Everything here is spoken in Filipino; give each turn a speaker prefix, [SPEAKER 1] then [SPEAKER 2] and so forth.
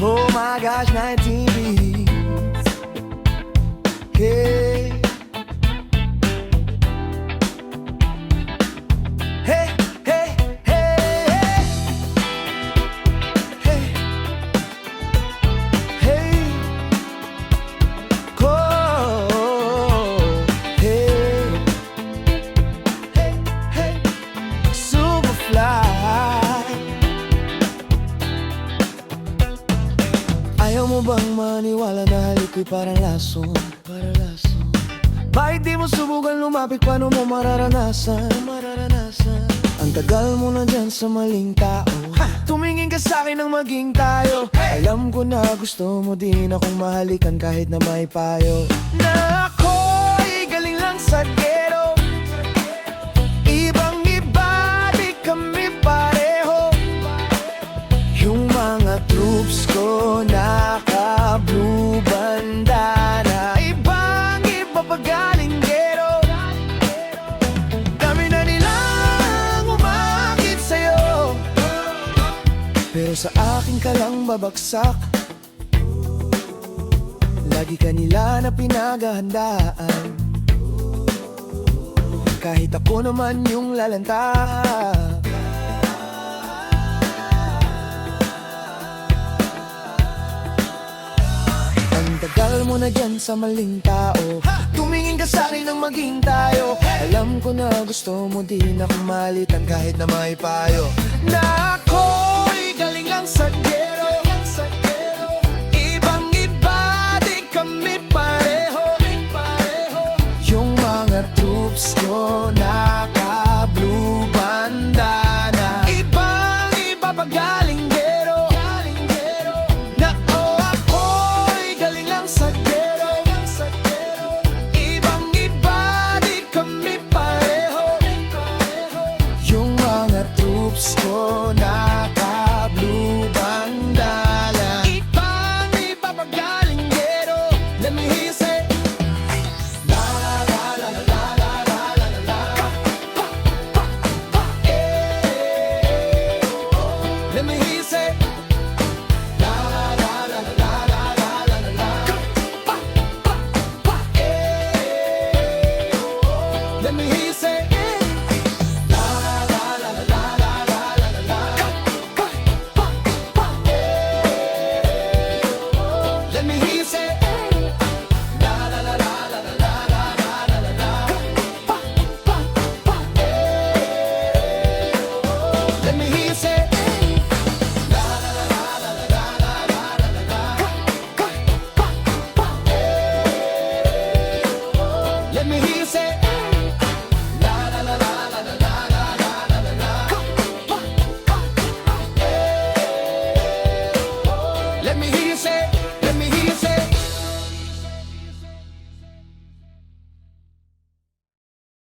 [SPEAKER 1] Oh my gosh, 19 beats. Hey. Hey, hey, hey, hey. Hey, hey. Oh, hey. Hey, hey. Superfly. Ayaw mo bang maniwala na halik ko'y parang lason? Bakit di mo subukan lumapit, paano mo mararanasan? Ang tagal mo na dyan sa maling tao. Tumingin ka sa'kin nang maging tayo. Alam ko na gusto mo din akong mahalikan kahit na may payo. Na ako'y galing lang sa gero. Ibang iba, di kami pareho. Yung mga troops ko naka-blue bandana. Ibang iba pa galing gero. Dami na nilang umakit sa'yo, pero sa akin ka lang babagsak. Lagi ka nila na pinaghahandaan, kahit ako naman yung lalanta. Tagal mo na dyan sa maling tao. Tumingin ka sa'kin nang maging tayo. Alam ko na gusto mo din akong malitan kahit na may payo. Na ako'y galing lang sa gero. Ibang iba, di kami pareho. Yung mga troops ko naka-blue bandana. Ibang iba pa galing gero. Na ako'y galing lang sa gero. Ibang iba, di kami pareho. Yung mga troops ko naka-blue bandana. Ibang iba pa galing gero. Let me hear you say la la la la la la la la la. Let me hear you say